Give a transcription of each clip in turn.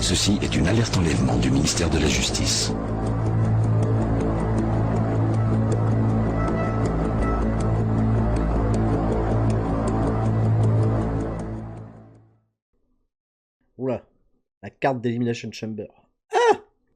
Ceci est une alerte enlèvement du ministère de la Justice. Oula, la carte d'Elimination Chamber.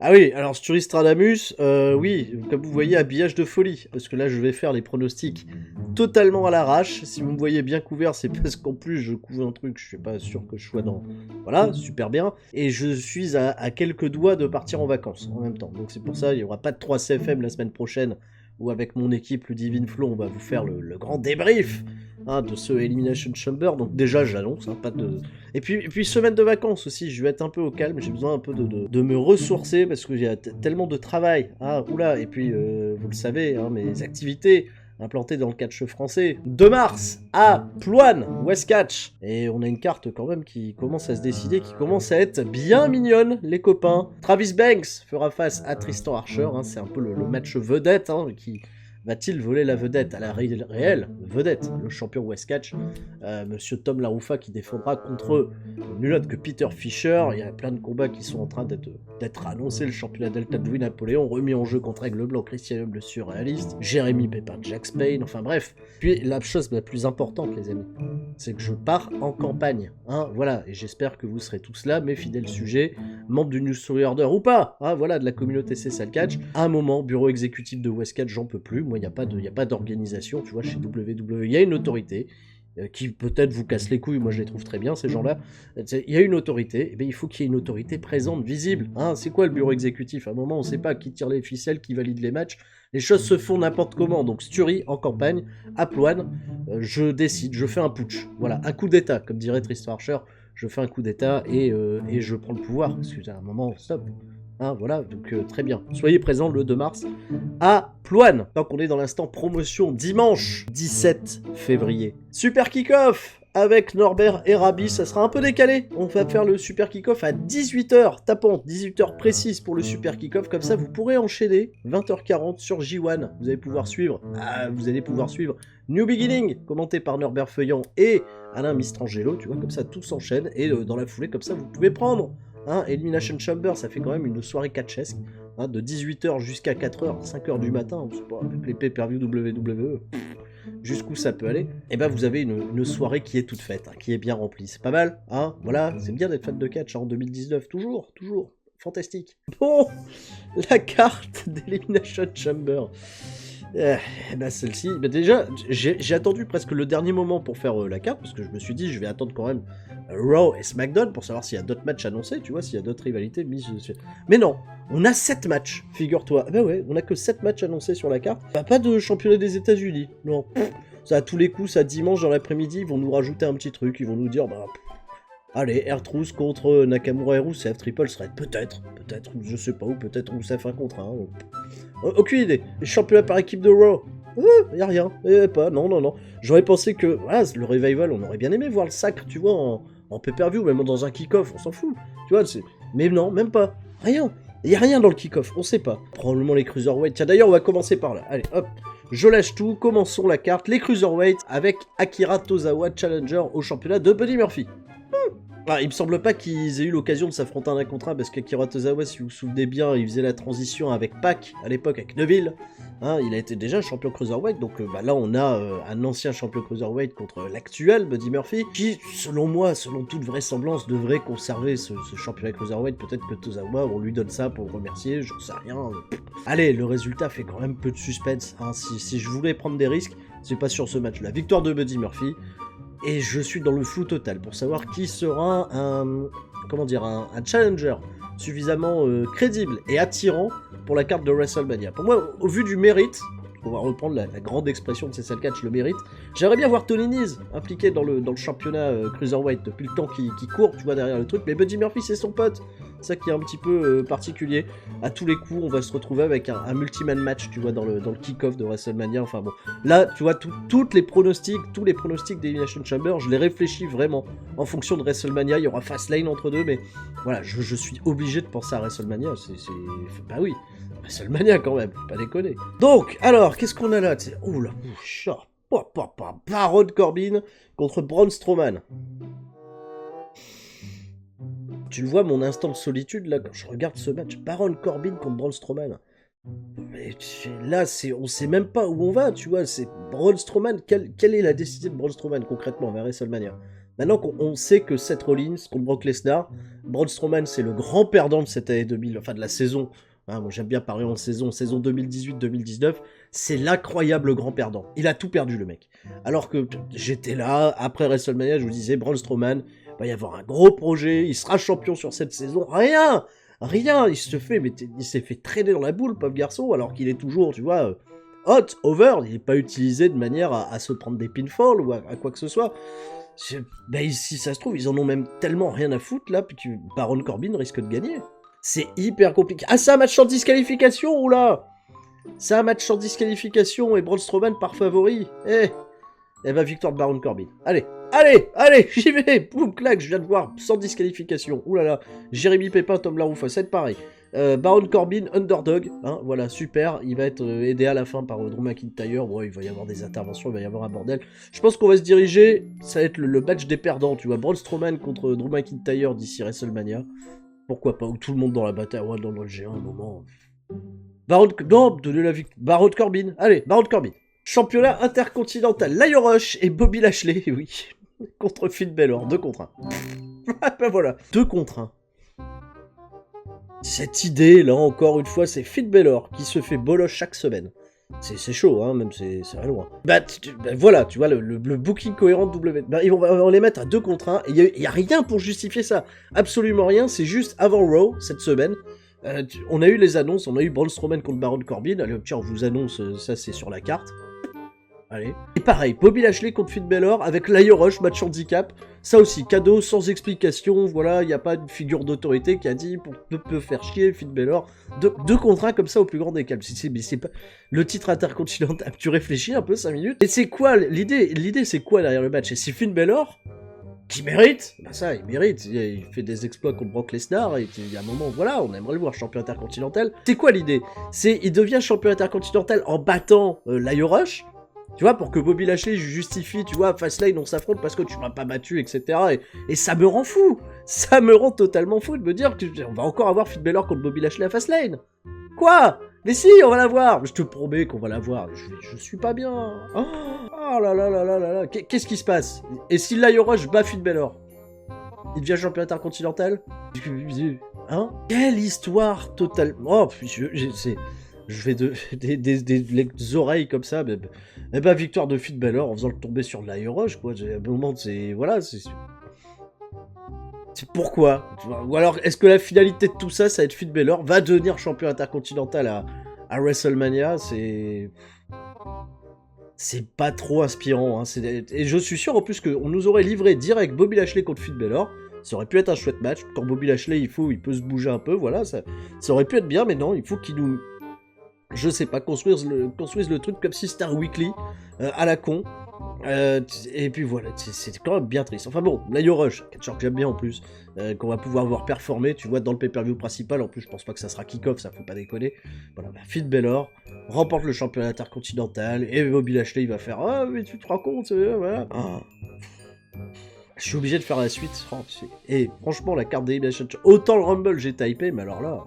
Ah oui, alors Stradamus, oui, comme vous voyez, habillage de folie, parce que là je vais faire les pronostics totalement à l'arrache. Si vous me voyez bien couvert, c'est parce qu'en plus je couvre un truc, je suis pas sûr que je sois dans... Voilà, super bien. Et je suis à quelques doigts de partir en vacances en même temps. Donc c'est pour ça, il n'y aura pas de 3 CFM la semaine prochaine, où avec mon équipe, le Divine Flow, on va vous faire le grand débrief de ce Elimination Chamber. Donc déjà, j'annonce, pas de... Et puis semaine de vacances aussi, je vais être un peu au calme, j'ai besoin un peu de me ressourcer, parce que j'ai tellement de travail. Oula, et puis, vous le savez, mes activités implantées dans le catch français. 2 mars, à Ploine, Westcatch. Et on a une carte quand même qui commence à se décider, qui commence à être bien mignonne, les copains. Travis Banks fera face à Tristan Archer, c'est un peu le match vedette, qui... Va-t-il voler la vedette à la réelle vedette, le champion Westcatch, Monsieur Tom Laroufa qui défendra contre nul autre que Peter Fisher. Il y a plein de combats qui sont en train d'être annoncés. Le championnat Delta de Louis Napoléon, remis en jeu contre Aigle Blanc, Christian le surréaliste, Jérémy Pépin, Jack Spain, enfin bref. Puis la chose la plus importante, les amis, c'est que je pars en campagne. Voilà, et j'espère que vous serez tous là, mes fidèles sujets, membres du News Story Order ou pas, voilà, de la communauté CSL Catch. À un moment, bureau exécutif de Westcatch, j'en peux plus. Moi, il n'y a pas d'organisation, tu vois, chez WWE. Il y a une autorité qui peut-être vous casse les couilles, moi je les trouve très bien, ces gens-là. Il y a une autorité, et bien il faut qu'il y ait une autorité présente, visible. C'est quoi le bureau exécutif? À un moment, on ne sait pas qui tire les ficelles, qui valide les matchs. Les choses se font n'importe comment. Donc Stury en campagne, à Ploine, je décide, je fais un putsch. Voilà, un coup d'état, comme dirait Tristan Archer. Je fais un coup d'état et je prends le pouvoir. Parce qu'à un moment, stop. Voilà, donc très bien. Soyez présents le 2 mars à Ploine. Donc on est dans l'instant promotion dimanche 17 février. Super kick-off avec Norbert et Rabi, ça sera un peu décalé. On va faire le super kick-off à 18h. Tapons 18h précise pour le super kick-off. Comme ça, vous pourrez enchaîner 20h40 sur J1. Vous allez pouvoir suivre. Vous allez pouvoir suivre New Beginning, commenté par Norbert Feuillant et Alain Mistrangelo. Tu vois, comme ça, tout s'enchaîne. Et dans la foulée, comme ça, vous pouvez prendre Elimination Chamber, ça fait quand même une soirée catchesque, de 18h jusqu'à 4h, 5h du matin, je sais pas, avec les pay-per-view WWE, jusqu'où ça peut aller, et ben vous avez une soirée qui est toute faite, qui est bien remplie, c'est pas mal, voilà, c'est bien d'être fan de catch en 2019, toujours, fantastique. Bon, la carte d'Elimination Chamber. Celle-ci, déjà, j'ai attendu presque le dernier moment pour faire la carte, parce que je me suis dit, je vais attendre quand même Raw et SmackDown pour savoir s'il y a d'autres matchs annoncés, tu vois, s'il y a d'autres rivalités mises. Mais non, on a 7 matchs, figure-toi. Ouais, on a que 7 matchs annoncés sur la carte. Pas de championnat des États-Unis, non. Ça, à tous les coups, ça dimanche dans l'après-midi, ils vont nous rajouter un petit truc, ils vont nous dire, allez, R-Truth contre Nakamura et Rusev, Triple Threat, peut-être, je sais pas, ou peut-être Rusev 1 contre 1. Aucune idée. Les championnats par équipe de Raw, y a rien, non. J'aurais pensé que, voilà, le Revival, on aurait bien aimé voir le sacre, tu vois, en pay-per-view, même dans un kick-off, on s'en fout, tu vois, mais non, même pas, rien. Il y a rien dans le kick-off, on sait pas. Probablement les Cruiserweight. Tiens, d'ailleurs, on va commencer par là. Allez, hop. Je lâche tout, commençons la carte. Les Cruiserweight avec Akira Tozawa, challenger au championnat de Buddy Murphy. Il me semble pas qu'ils aient eu l'occasion de s'affronter un contre un parce qu'Akira Tozawa, si vous vous souvenez bien, il faisait la transition avec Pac, à l'époque avec Neville. Il a été déjà champion Cruiserweight, donc là on a un ancien champion Cruiserweight contre l'actuel Buddy Murphy, qui, selon moi, selon toute vraisemblance, devrait conserver ce championnat Cruiserweight. Peut-être que Tozawa, on lui donne ça pour le remercier, j'en sais rien. Allez, le résultat fait quand même peu de suspense. Si je voulais prendre des risques, c'est pas sur ce match-là. Victoire de Buddy Murphy. Et je suis dans le flou total pour savoir qui sera un challenger suffisamment crédible et attirant pour la carte de WrestleMania. Pour moi, au vu du mérite, on va reprendre la grande expression de CSL Catch, le mérite, j'aimerais bien voir Tony Nese impliqué dans le championnat Cruiserweight depuis le temps qu'il court, tu vois, derrière le truc, mais Buddy Murphy, c'est son pote. C'est ça qui est un petit peu particulier. À tous les coups, on va se retrouver avec un multi-man match, tu vois, dans le kick-off de WrestleMania. Enfin bon, là, tu vois, tous les pronostics d'Elimination Chamber, je les réfléchis vraiment en fonction de WrestleMania. Il y aura Fastlane entre deux, mais voilà, je suis obligé de penser à WrestleMania. Bah oui, WrestleMania quand même, faut pas déconner. Donc, alors, qu'est-ce qu'on a là? Oh la bouche, Baron Corbin contre Braun Strowman. tu le vois, mon instant de solitude, là, quand je regarde ce match, Baron Corbin contre Braun Strowman. Mais là, on sait même pas où on va, tu vois. C'est Braun Strowman. Quelle est la destinée de Braun Strowman concrètement vers WrestleMania? Maintenant qu'on sait que Seth Rollins contre Brock Lesnar, Braun Strowman c'est le grand perdant de cette année 2000, enfin de la saison. Hein, moi j'aime bien parler en saison 2018-2019. C'est l'incroyable grand perdant. Il a tout perdu le mec. Alors que j'étais là après WrestleMania, je vous disais Braun Strowman, il va y avoir un gros projet, il sera champion sur cette saison. Rien, il s'est fait traîner dans la boule, pauvre garçon, alors qu'il est toujours, tu vois, hot, over, il n'est pas utilisé de manière à se prendre des pinfalls ou à quoi que ce soit. Ben si ça se trouve, ils en ont même tellement rien à foutre là, puis Baron Corbin risque de gagner. C'est hyper compliqué. Ah, c'est un match en disqualification, oula! C'est un match en disqualification et Braun Strowman par favori. Eh ben victoire de Baron Corbin. Allez, j'y vais. Boum, clac, je viens de voir, sans disqualification. Oulala, Jérémy Pépin, Tom Larouffa, c'est pareil. Baron Corbin, underdog, hein, voilà, super. Il va être aidé à la fin par Drew McIntyre. Bon, il va y avoir des interventions, il va y avoir un bordel. Je pense qu'on va se diriger, ça va être le match des perdants, tu vois. Braun Strowman contre Drew McIntyre d'ici WrestleMania. Pourquoi pas, ou tout le monde dans la bataille, ouais, dans le G1, un moment. Baron Corbin, allez, Baron Corbin. Championnat intercontinental, Lio Rush et Bobby Lashley, oui, contre Finn Balor, 2 contre 1. Ben voilà, 2 contre 1. Cette idée, là, encore une fois, c'est Finn Balor qui se fait boloche chaque semaine. C'est chaud, hein, même c'est rien loin. Bah voilà, tu vois, le booking cohérent de WWE. Bah, on va les mettre à 2 contre 1, et il y a rien pour justifier ça. Absolument rien, c'est juste avant Raw, cette semaine. On a eu les annonces, on a eu Braun Strowman contre Baron Corbin. Allez, tiens, on vous annonce, ça c'est sur la carte. Allez. Et pareil, Bobby Lashley contre Finn Balor avec Lio Rush, match handicap. Ça aussi, cadeau, sans explication. Voilà, il n'y a pas une figure d'autorité qui a dit pour ne peut faire chier Finn Balor. 2 contre 1 comme ça au plus grand des calmes. C'est pas le titre intercontinental. Tu réfléchis un peu 5 minutes. Et c'est quoi l'idée? L'idée c'est quoi derrière le match? Et c'est Finn Balor qui mérite, bah ça, il mérite, il fait des exploits contre Brock Lesnar, et il y a un moment, voilà, on aimerait le voir champion intercontinental. C'est quoi l'idée? C'est, il devient champion intercontinental en battant Lio Rush, tu vois, pour que Bobby Lashley justifie, tu vois, Fastlane, on s'affronte parce que tu m'as pas battu, etc. Et ça me rend fou, ça me rend totalement fou de me dire qu'on va encore avoir Finn Balor contre Bobby Lashley à Fastlane. Quoi? Mais si, on va la voir. Je te promets qu'on va la voir. Je suis pas bien. Oh là là là là là là. Qu'est-ce qui se passe? Et si Lio Rush bat Finn Balor, il devient champion intercontinental? Hein? Quelle histoire totale. Oh, je fais des oreilles comme ça. Eh ben, victoire de Finn Balor en faisant le tomber sur Lio Rush, quoi. À un moment, c'est... Voilà, c'est pourquoi? Ou alors, est-ce que la finalité de tout ça, ça va être Finn Balor va devenir champion intercontinental à WrestleMania? C'est pas trop inspirant. Hein. Et je suis sûr en plus qu'on nous aurait livré direct Bobby Lashley contre Finn Balor. Ça aurait pu être un chouette match. Quand Bobby Lashley, il peut se bouger un peu, voilà. Ça aurait pu être bien, mais non, il faut qu'il nous... Je sais pas, construise le truc comme si c'était un weekly, à la con. Et puis voilà, c'est quand même bien triste. Enfin bon, Lio Rush, catcheur que j'aime bien en plus, qu'on va pouvoir voir performer, tu vois, dans le pay-per-view principal. En plus, je pense pas que ça sera kick-off, ça faut pas déconner. Voilà, bah, Finn Balor remporte le championnat intercontinental, et Bobby Lashley, il va faire « Ah, mais tu te rends compte, voilà. Ah. » Je suis obligé de faire la suite. Oh, et franchement, la carte d'Elimination Chamber, autant le Rumble, j'ai typé, mais alors là...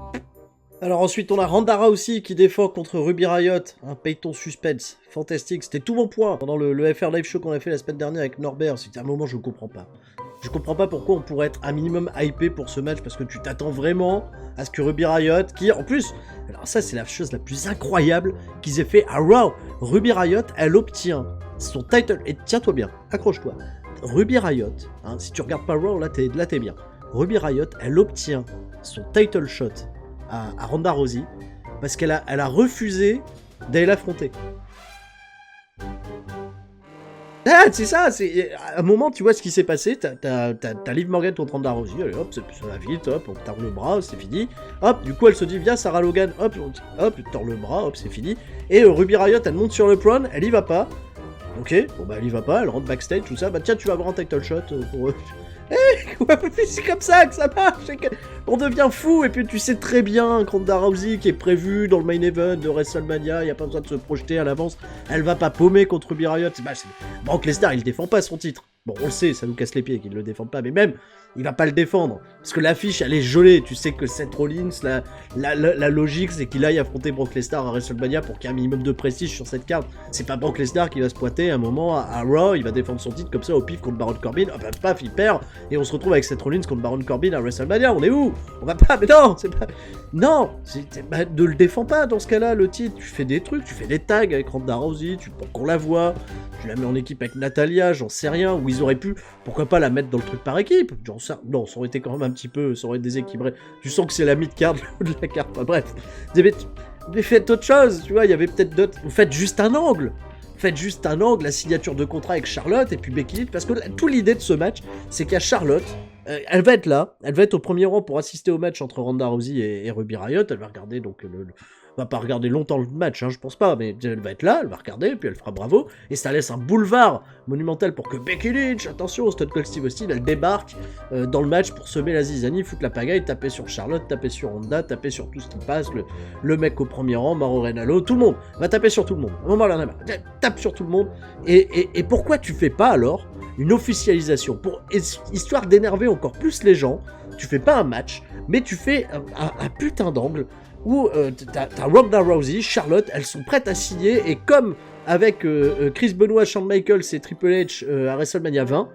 Alors ensuite, on a Ronda Rousey qui défend contre Ruby Riott, un Peyton suspense, fantastique, c'était tout mon point pendant le FR Live Show qu'on a fait la semaine dernière avec Norbert, c'était un moment je comprends pas. Je comprends pas pourquoi on pourrait être un minimum hypé pour ce match, parce que tu t'attends vraiment à ce que Ruby Riott, qui en plus, alors ça c'est la chose la plus incroyable qu'ils aient fait à Raw, Ruby Riott, elle obtient son title, et tiens-toi bien, accroche-toi, Ruby Riott, hein, si tu regardes pas Raw, là t'es bien, Ruby Riott, elle obtient son title shot à Ronda Rousey parce qu'elle a refusé d'aller l'affronter. Ah, c'est ça, c'est à un moment, tu vois ce qui s'est passé, t'as Liv Morgan contre Ronda Rousey, allez hop, ça va vite, hop, on tord le bras, c'est fini. Hop, du coup elle se dit, viens Sarah Logan, hop, tord le bras, hop, c'est fini. Et Ruby Riott, elle monte sur le prone, elle y va pas. Ok, bon bah elle y va pas, elle rentre backstage, tout ça, bah tiens, tu vas avoir un title shot pour... c'est comme ça que ça marche, on devient fou, et puis tu sais très bien que Ronda Rousey qui est prévue dans le main event de WrestleMania, il n'y a pas besoin de se projeter à l'avance, elle va pas paumer contre Ruby Riott, Brock Lesnar il défend pas son titre, Bon, on le sait, ça nous casse les pieds qu'ils ne le défendent pas, mais même, il va pas le défendre. Parce que l'affiche, elle est gelée. Tu sais que Seth Rollins, la logique, c'est qu'il aille affronter Brock Lesnar à WrestleMania pour qu'il y ait un minimum de prestige sur cette carte. C'est pas Brock Lesnar qui va se pointer à un moment à Raw, il va défendre son titre comme ça au pif contre Baron Corbin. Hop, paf, paf, il perd. Et on se retrouve avec Seth Rollins contre Baron Corbin à WrestleMania. On est où? On va pas, mais non, c'est pas... Non, bah, ne le défends pas dans ce cas-là, le titre. Tu fais des trucs, tu fais des tags avec Ronda Rousey, pour qu'on la voit. Tu la mets en équipe avec Natalia, j'en sais rien, où ils auraient pu, pourquoi pas la mettre dans le truc par équipe, genre ça, non, ça aurait été quand même un petit peu, ça aurait déséquilibré, tu sens que c'est la mid-card de la carte, enfin, bref, mais faites autre chose, tu vois, il y avait peut-être d'autres, vous faites juste un angle, la signature de contrat avec Charlotte et puis Becky Lynch, parce que toute l'idée de ce match, c'est qu'il y a Charlotte, elle va être là, elle va être au premier rang pour assister au match entre Ronda Rousey et Ruby Riott, elle va regarder donc va pas regarder longtemps le match, hein, je pense pas, mais elle va être là, elle va regarder, puis elle fera bravo, et ça laisse un boulevard monumental pour que Becky Lynch, attention, Stone Cold Steve Austin, elle débarque dans le match pour semer la zizanie, foutre la pagaille, taper sur Charlotte, taper sur Ronda, taper sur tout ce qui passe, le mec au premier rang, Mauro Ranallo, tout le monde, va taper sur tout le monde, à un moment là, tape sur tout le monde, et pourquoi tu fais pas alors une officialisation, pour histoire d'énerver encore plus les gens, tu fais pas un match, mais tu fais un putain d'angle, où t'as Ronda Rousey, Charlotte, elles sont prêtes à signer, et comme avec Chris Benoit, Shawn Michaels et Triple H à WrestleMania 20,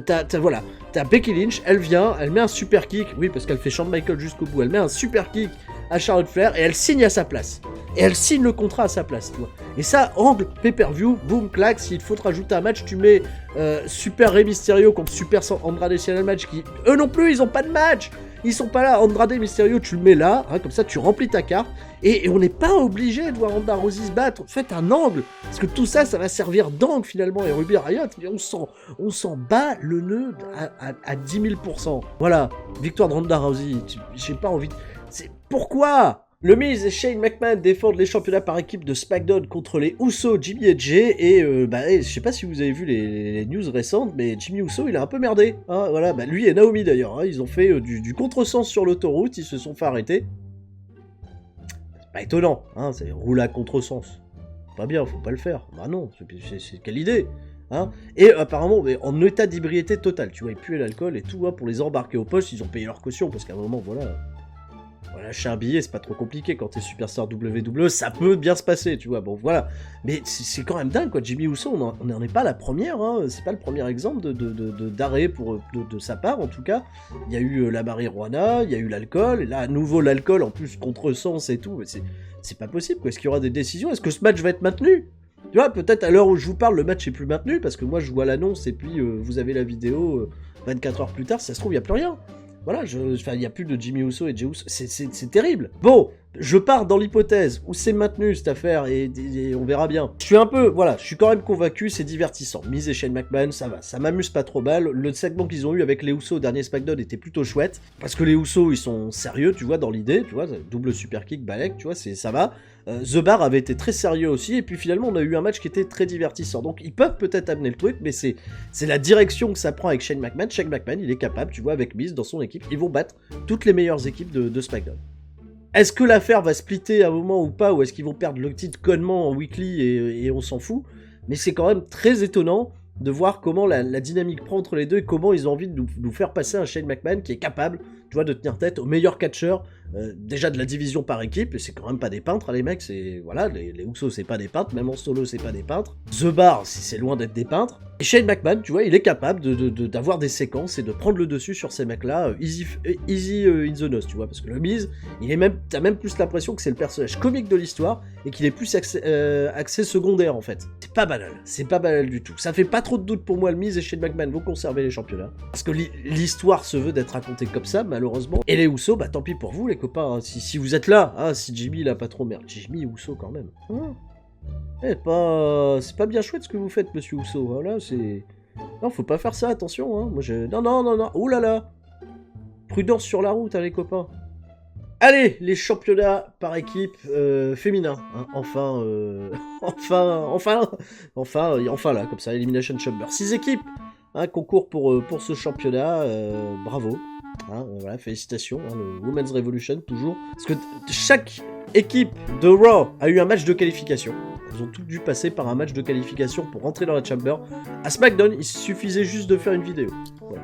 t'as Becky Lynch, elle vient, elle met un super kick, oui parce qu'elle fait Shawn Michaels jusqu'au bout, elle met un super kick à Charlotte Flair, et elle signe à sa place. Et elle signe le contrat à sa place, tu vois. Et ça, angle, pay-per-view, boom, clac, s'il faut te rajouter un match, tu mets Super Rey Mysterio contre Super Andrade Cien match, qui, eux non plus, ils ont pas de match. Ils sont pas là, Andrade Mysterio, tu le mets là, hein, comme ça tu remplis ta carte, et on n'est pas obligé de voir Ronda Rousey se battre, faites un angle, parce que tout ça, ça va servir d'angle finalement, et Ruby Riott, on s'en bat le nœud à 10 000%. Voilà, victoire de Ronda Rousey, j'ai pas envie de... Pourquoi ? Le Miz et Shane McMahon défendent les championnats par équipe de SmackDown contre les Usos, Jimmy et Jay, et je sais pas si vous avez vu les news récentes, mais Jimmy Uso il a un peu merdé, hein, voilà, lui et Naomi d'ailleurs, hein, ils ont fait du contresens sur l'autoroute, ils se sont fait arrêter. C'est pas étonnant, hein, c'est rouler à contresens. Pas bien, faut pas le faire. Bah non, c'est quelle idée, hein. Et apparemment, mais en état d'ébriété totale, tu vois, ils puaient l'alcool et tout, hein, pour les embarquer au poste, ils ont payé leur caution, parce qu'à un moment, voilà... Lâcher un billet, c'est pas trop compliqué quand t'es superstar WWE, ça peut bien se passer, tu vois, bon voilà. Mais c'est quand même dingue, quoi, Jimmy Uso, on n'en est pas la première, hein, c'est pas le premier exemple d'arrêt de sa part, en tout cas. Il y a eu la marijuana, il y a eu l'alcool, et là, à nouveau l'alcool, en plus, contresens et tout, mais c'est pas possible, quoi. Est-ce qu'il y aura des décisions? Est-ce que ce match va être maintenu? Tu vois, peut-être à l'heure où je vous parle, le match est plus maintenu, parce que moi, je vois l'annonce, et puis vous avez la vidéo 24 heures plus tard, si ça se trouve, il y a plus rien. Voilà, il n'y a plus de Jimmy Uso et Jey Uso, c'est terrible. Bon, je pars dans l'hypothèse où c'est maintenu cette affaire et on verra bien. Je suis quand même convaincu, c'est divertissant. Miz et Shane McMahon, ça va, ça m'amuse pas trop mal. Le segment qu'ils ont eu avec les Usos au dernier SmackDown était plutôt chouette, parce que les Usos, ils sont sérieux, tu vois, dans l'idée, tu vois, double super kick, Balek, tu vois, ça va. The Bar avait été très sérieux aussi, et puis finalement on a eu un match qui était très divertissant, donc ils peuvent peut-être amener le truc, mais c'est la direction que ça prend avec Shane McMahon. Shane McMahon, il est capable, tu vois, avec Miz dans son équipe, ils vont battre toutes les meilleures équipes de SmackDown. Est-ce que l'affaire va splitter à un moment ou pas, ou est-ce qu'ils vont perdre le titre connement en weekly et on s'en fout, mais c'est quand même très étonnant de voir comment la dynamique prend entre les deux et comment ils ont envie de nous faire passer un Shane McMahon qui est capable, tu vois, de tenir tête aux meilleurs catcheurs déjà de la division par équipe, et c'est quand même pas des peintres, hein, les mecs, c'est, voilà, les Usos c'est pas des peintres, même en solo c'est pas des peintres, The Bar c'est loin d'être des peintres, et Shane McMahon, tu vois, il est capable d'avoir des séquences et de prendre le dessus sur ces mecs-là, easy in the nose, tu vois, parce que le Miz, t'as même plus l'impression que c'est le personnage comique de l'histoire, et qu'il est plus axé secondaire, en fait. C'est pas banal du tout. Ça fait pas trop de doute pour moi, le Miz et Shane McMahon vont conserver les championnats, parce que l'histoire se veut d'être racontée comme ça, malheureusement, et les Usos, bah tant pis pour vous, les copains, hein. Si vous êtes là, hein, si Jimmy il a pas trop merde, Jimmy Uso quand même. Hein, c'est pas bien chouette ce que vous faites, monsieur Uso. Voilà, c'est... Non, faut pas faire ça, attention, hein. Moi, Non. Ouh là là. Prudence sur la route, hein, les copains. Allez, les championnats par équipe féminins. Hein. Enfin là, comme ça, Elimination Chamber. 6 équipes, hein, concours pour ce championnat. Bravo. Hein, voilà, félicitations, hein, le Women's Revolution toujours. Parce que chaque équipe de Raw a eu un match de qualification. Ils ont tous dû passer par un match de qualification pour rentrer dans la Chamber. À SmackDown, il suffisait juste de faire une vidéo. Voilà.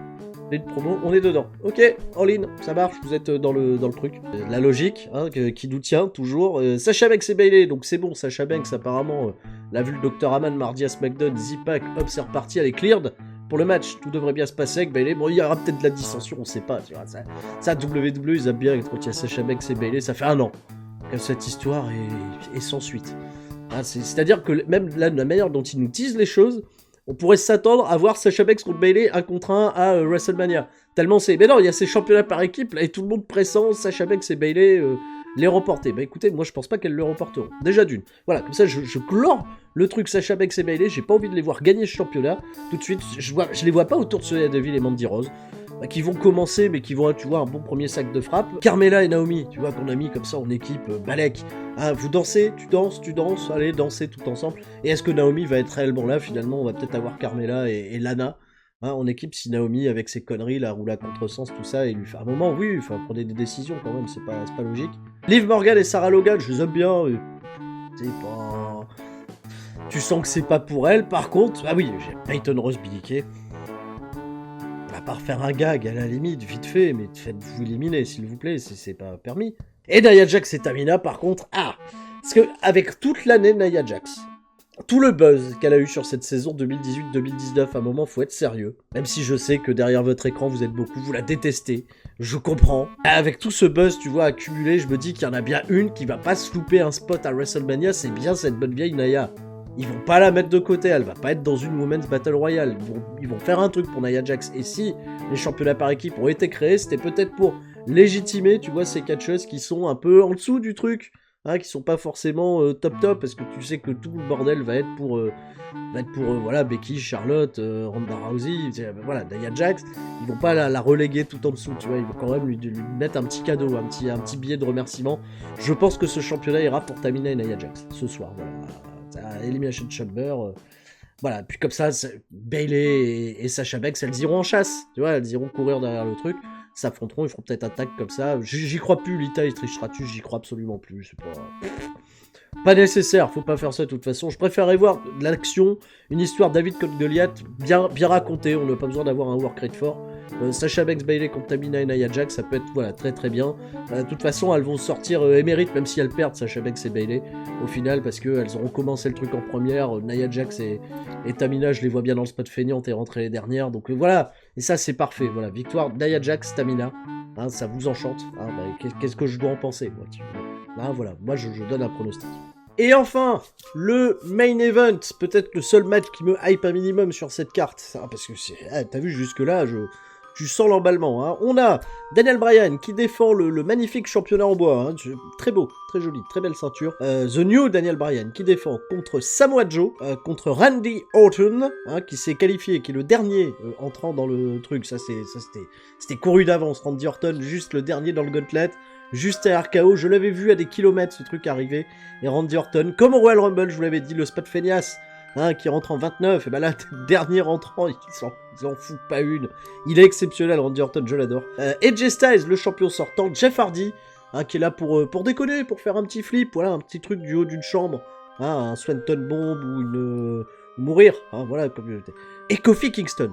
De promo, on est dedans. Ok, all-in, ça marche, vous êtes dans le truc. La logique, hein, qui nous tient toujours. Sasha Banks et Bayley, donc c'est bon, Sasha Banks apparemment l'a vu le Dr. Hamann mardi à SmackDown, Z-Pack, hop, c'est reparti, elle est cleared pour le match. Tout devrait bien se passer avec Bayley. Bon, il y aura peut-être de la dissension, on sait pas. Tu vois, ça WWE, ils aiment bien quand il y a Sasha Banks et Bayley, ça fait 1 an que cette histoire est sans suite. Hein, c'est-à-dire que même là, la manière dont ils nous disent les choses, on pourrait s'attendre à voir Sasha Banks contre Bayley 1 contre 1 à WrestleMania. Tellement c'est... Mais non, il y a ces championnats par équipe, là, et tout le monde pressent Sasha Banks et Bayley les remporter. Bah écoutez, moi je pense pas qu'elles le remporteront. Déjà d'une. Voilà, comme ça je clore le truc Sasha Banks et Bayley, j'ai pas envie de les voir gagner ce championnat. Tout de suite, je les vois pas autour de Sonya Deville et Mandy Rose. Qui vont commencer, mais qui vont, tu vois, un bon premier sac de frappe. Carmella et Naomi, tu vois, qu'on a mis comme ça en équipe, Balek. Hein, vous dansez, tu danses, allez, dansez tout ensemble. Et est-ce que Naomi va être réellement là? Finalement, on va peut-être avoir Carmella et Lana en équipe, si Naomi, avec ses conneries, là, roule à contresens, tout ça, et lui fait un moment, oui, il faut prendre des décisions quand même, c'est pas logique. Liv Morgan et Sarah Logan, je les aime bien, c'est pas... Tu sens que c'est pas pour elle, par contre... Ah oui, j'ai Peyton Ross Billie Kay. À part faire un gag, à la limite, vite fait, mais faites-vous éliminer, s'il vous plaît, c'est pas permis. Et Nia Jax et Tamina, par contre, parce que avec toute l'année Nia Jax, tout le buzz qu'elle a eu sur cette saison 2018-2019, à un moment, faut être sérieux. Même si je sais que derrière votre écran, vous êtes beaucoup, vous la détestez, je comprends. Avec tout ce buzz, tu vois, accumulé, je me dis qu'il y en a bien une qui va pas se louper un spot à WrestleMania, c'est bien cette bonne vieille Nia. Ils vont pas la mettre de côté, elle va pas être dans une Women's Battle Royale. Ils vont faire un truc pour Nia Jax. Et si les championnats par équipe ont été créés, c'était peut-être pour légitimer, tu vois, ces catcheuses qui sont un peu en dessous du truc, hein, qui sont pas forcément top, parce que tu sais que tout le bordel va être pour voilà, Becky, Charlotte, Ronda Rousey, voilà, Nia Jax. Ils vont pas la reléguer tout en dessous, tu vois, ils vont quand même lui mettre un petit cadeau, un petit billet de remerciement. Je pense que ce championnat ira pour Tamina et Nia Jax, ce soir, voilà. Elimination Chamber, voilà, puis comme ça, Bayley et Sasha Banks, elles iront en chasse, tu vois, elles iront courir derrière le truc, s'affronteront, ils feront peut-être un tag comme ça, j'y crois plus, Lita et Trish Stratus, j'y crois absolument plus, c'est pas nécessaire, faut pas faire ça de toute façon, je préférerais voir de l'action, une histoire David contre Goliath, bien racontée, on n'a pas besoin d'avoir un work rate fort. Sasha Banks, Bayley contre Tamina et Nia Jax, ça peut être voilà, très très bien. De toute façon, elles vont sortir émérites, même si elles perdent Sasha Banks et Bayley, au final, parce qu'elles auront commencé le truc en première. Nia Jax et Tamina, je les vois bien dans le spot feignante et rentrer les dernières, donc voilà, et ça c'est parfait, voilà, victoire Nia Jax, Tamina, hein, ça vous enchante, hein, qu'est-ce que je dois en penser, moi, voilà, moi je donne un pronostic. Et enfin, le main event, peut-être le seul match qui me hype un minimum sur cette carte, parce que t'as vu jusque-là, tu sens l'emballement. Hein. On a Daniel Bryan qui défend le magnifique championnat en bois. Hein. Très beau, très joli, très belle ceinture. The New Daniel Bryan qui défend contre Samoa Joe, contre Randy Orton, hein, qui s'est qualifié, qui est le dernier entrant dans le truc. Ça c'était couru d'avance. Randy Orton, juste le dernier dans le gauntlet. Juste à RKO, je l'avais vu à des kilomètres ce truc arriver. Et Randy Orton, comme au Royal Rumble, je vous l'avais dit, le spot feignasse. Hein, qui rentre en 29, et ben là, dernier rentrant, ils en foutent pas une. Il est exceptionnel, Randy Orton, je l'adore. AJ Styles, le champion sortant, Jeff Hardy, hein, qui est là pour déconner, pour faire un petit flip, voilà, un petit truc du haut d'une chambre, hein, un Swanton Bomb ou mourir, hein, voilà, comme... Et Kofi Kingston.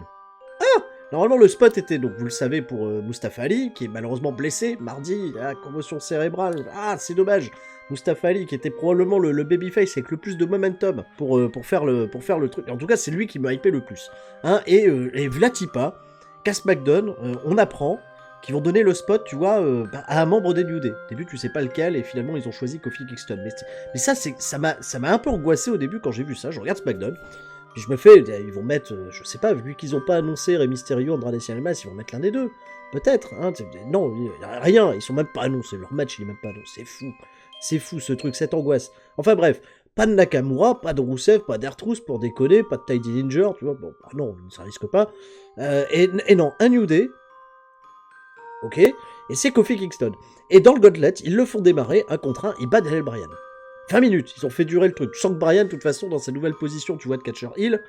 Normalement, le spot était, donc vous le savez, pour Mustafa Ali, qui est malheureusement blessé, mardi, commotion cérébrale, c'est dommage. Mustafa Ali, qui était probablement le babyface avec le plus de momentum pour faire le truc. En tout cas, c'est lui qui me hypait le plus. Hein, et Vlatipa, qu'à SmackDown, on apprend qu'ils vont donner le spot, tu vois, à un membre des New Day. Au début, tu sais pas lequel, et finalement, ils ont choisi Kofi Kingston. Mais ça m'a un peu angoissé au début quand j'ai vu ça. Je regarde SmackDown. Puis je me fais, ils vont mettre, je sais pas, vu qu'ils ont pas annoncé Rey Mysterio, Andrade Cien Almas, ils vont mettre l'un des deux. Peut-être, hein. Non, rien, ils sont même pas annoncés. Leur match, il est même pas annoncé. C'est fou ce truc, cette angoisse. Enfin bref, pas de Nakamura, pas de Rusev, pas d'R-Truth pour déconner, pas de Ty Dillinger, tu vois. Bon, bah non, ça risque pas. Et non, un New Day. Ok, et c'est Kofi Kingston. Et dans le Gauntlet, ils le font démarrer, 1 contre 1, il bat Daniel Bryan. 20 minutes, ils ont fait durer le truc. Tu sens que Bryan, de toute façon, dans sa nouvelle position, tu vois, de catcher heel,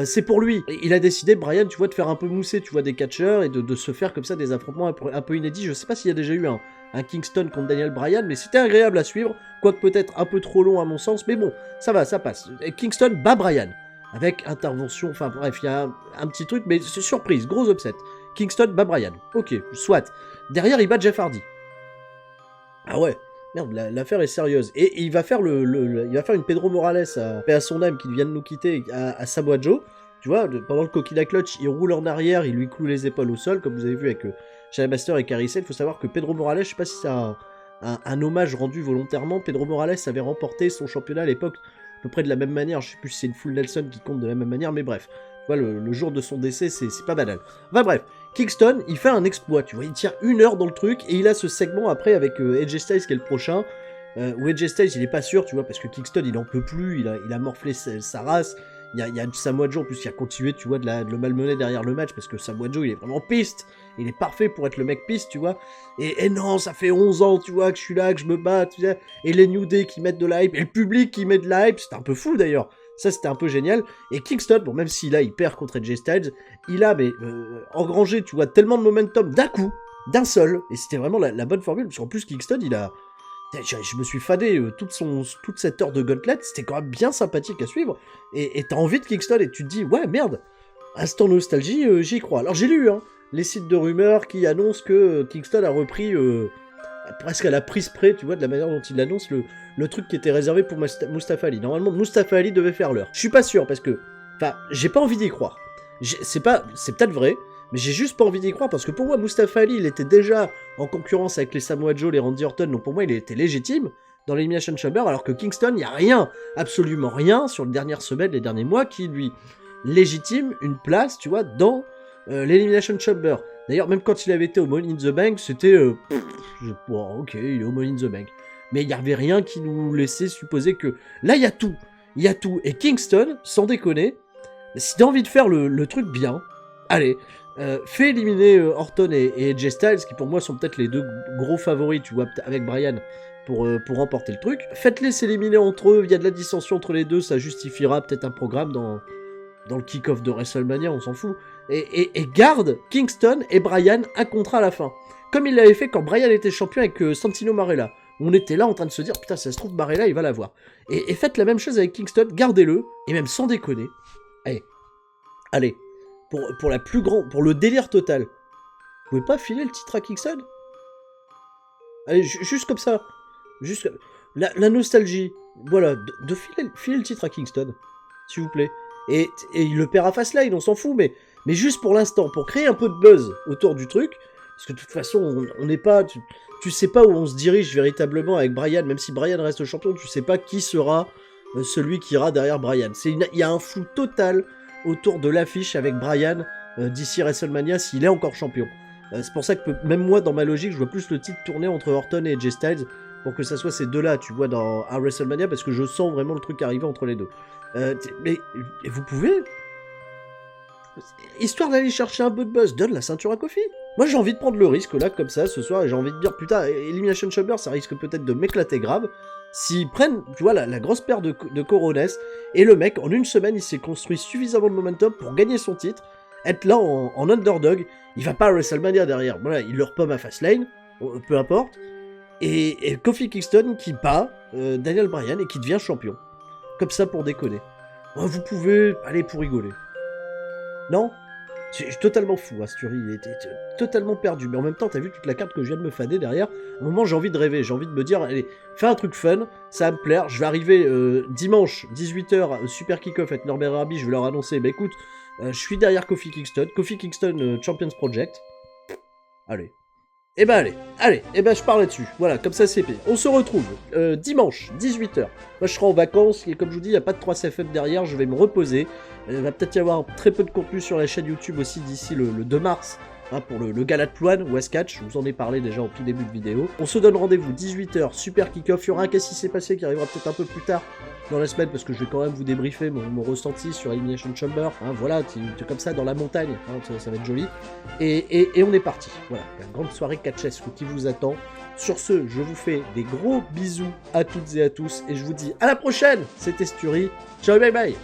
c'est pour lui. Et il a décidé, Bryan, tu vois, de faire un peu mousser, tu vois, des catcheurs et de se faire comme ça des affrontements un peu inédits. Je sais pas s'il y a déjà eu un Kingston contre Daniel Bryan, mais c'était agréable à suivre, quoique peut-être un peu trop long à mon sens, mais bon, ça va, ça passe. Et Kingston bat Bryan, avec intervention, enfin bref, il y a un petit truc, mais c'est surprise, gros upset. Kingston bat Bryan, ok, soit. Derrière, il bat Jeff Hardy. Ah ouais, merde, l'affaire est sérieuse. Et il va faire il va faire une Pedro Morales à son âme qui vient de nous quitter à Samoa Joe. Tu vois, pendant le Coquina Clutch, il roule en arrière, il lui cloue les épaules au sol, comme vous avez vu avec Shayna Baszler et Carissa. Il faut savoir que Pedro Morales, je sais pas si c'est un hommage rendu volontairement, Pedro Morales avait remporté son championnat à l'époque à peu près de la même manière. Je sais plus si c'est une full Nelson qui compte de la même manière, mais bref. Tu vois, le jour de son décès, c'est pas banal. Enfin bref, Kingston, il fait un exploit, tu vois, il tient 1 heure dans le truc, et il a ce segment après avec AJ Styles qui est le prochain, où AJ Styles, il est pas sûr, tu vois, parce que Kingston, il en peut plus, il a morflé sa race, il y a Samoa Joe, en plus, il a continué, tu vois, de le malmener derrière le match, parce que Samoa Joe, il est vraiment piste, il est parfait pour être le mec piste, tu vois, et non, ça fait 11 ans, tu vois, que je suis là, que je me bats, tu vois, et les New Day qui mettent de la hype, et le public qui met de la hype, c'était un peu fou, d'ailleurs. Ça, c'était un peu génial. Et Kingston, bon, même s'il a, il perd contre AJ Styles, il a, mais, engrangé, tu vois, tellement de momentum d'un coup, d'un seul. Et c'était vraiment la bonne formule. Parce qu'en plus, Kingston, il a... Je me suis fadé toute cette heure de Gauntlet. C'était quand même bien sympathique à suivre. Et t'as envie de Kingston et tu te dis, ouais, merde, instant nostalgie, j'y crois. Alors, j'ai lu, hein, les sites de rumeurs qui annoncent que Kingston a repris... presque à la prise près, tu vois, de la manière dont il annonce le truc qui était réservé pour Mustafa Ali. Normalement, Mustafa Ali devait faire l'heure. Je suis pas sûr, parce que... Enfin, j'ai pas envie d'y croire. C'est peut-être vrai, mais j'ai juste pas envie d'y croire, parce que pour moi, Mustafa Ali, il était déjà en concurrence avec les Samoa Joe, les Randy Orton, donc pour moi, il était légitime dans l'Elimination Chamber, alors que Kingston, il y a rien, absolument rien, sur les dernières semaines, les derniers mois, qui lui légitime une place, tu vois, dans l'Elimination Chamber. D'ailleurs, même quand il avait été au Money in the Bank, c'était... bon, ok, il est au Money in the Bank. Mais il n'y avait rien qui nous laissait supposer que... Là, il y a tout. Il y a tout. Et Kingston, sans déconner, si t'as envie de faire le truc bien, allez, fais éliminer Orton et AJ Styles, qui pour moi sont peut-être les deux gros favoris, tu vois, avec Bryan, pour remporter le truc. Faites-les s'éliminer entre eux, il y a de la dissension entre les deux, ça justifiera peut-être un programme dans le kick-off de WrestleMania, on s'en fout. Et garde Kingston et Bryan un contrat à la fin. Comme il l'avait fait quand Bryan était champion avec Santino Marella. On était là en train de se dire, putain, ça se trouve, Marella, il va l'avoir. Et faites la même chose avec Kingston, gardez-le, et même sans déconner. Allez, pour la plus grande, pour le délire total, vous pouvez pas filer le titre à Kingston? Allez, juste comme ça. Juste la nostalgie. Voilà, de filer le titre à Kingston, s'il vous plaît. Et il le perd à Fastlane, on s'en fout, mais juste pour l'instant, pour créer un peu de buzz autour du truc, parce que de toute façon, on n'est pas... Tu sais pas où on se dirige véritablement avec Bryan, même si Bryan reste champion, tu sais pas qui sera celui qui ira derrière Bryan. Il y a un flou total autour de l'affiche avec Bryan d'ici WrestleMania s'il est encore champion. C'est pour ça que même moi, dans ma logique, je vois plus le titre tourner entre Orton et AJ Styles, pour que ça soit ces deux-là, tu vois, à WrestleMania, parce que je sens vraiment le truc arriver entre les deux. Mais vous pouvez, histoire d'aller chercher un peu de buzz, donne la ceinture à Kofi. Moi j'ai envie de prendre le risque là, comme ça, ce soir, et j'ai envie de dire, putain, Elimination Chamber, ça risque peut-être de m'éclater grave, s'ils prennent, tu vois, la grosse paire de Corones, et le mec, en une semaine, il s'est construit suffisamment de momentum pour gagner son titre, être là en underdog, il va pas à WrestleMania derrière, voilà, il leur pomme à Fastlane, peu importe, et Kofi Kingston qui bat Daniel Bryan et qui devient champion. Comme ça pour déconner. Vous pouvez aller pour rigoler. Non? Je suis totalement fou, Asturie, il était totalement perdu. Mais en même temps, t'as vu toute la carte que je viens de me fader derrière. À un moment, j'ai envie de rêver, j'ai envie de me dire, allez, fais un truc fun, ça va me plaire. Je vais arriver dimanche, 18h, Super Kick-Off avec Norbert Arby, je vais leur annoncer, bah écoute, je suis derrière Kofi Kingston Champions Project. Allez. Eh ben allez, eh ben je parle là-dessus. Voilà, comme ça c'est fait. On se retrouve dimanche, 18h. Moi je serai en vacances, et comme je vous dis, il n'y a pas de 3CFM derrière, je vais me reposer. Il va peut-être y avoir très peu de contenu sur la chaîne YouTube aussi d'ici le 2 mars, hein, pour le gala de Ploine, West Catch, je vous en ai parlé déjà en tout début de vidéo. On se donne rendez-vous 18h, Super Kick-Off, il y aura un Qu'est-ce qui s'est passé qui arrivera peut-être un peu plus tard dans la semaine, parce que je vais quand même vous débriefer mon ressenti sur Elimination Chamber, hein, voilà, comme ça dans la montagne, hein, ça va être joli, et on est parti, voilà, la grande soirée catchesque qui vous attend, Sur ce, je vous fais des gros bisous à toutes et à tous, et je vous dis à la prochaine. C'était Sturi. Ciao, bye bye.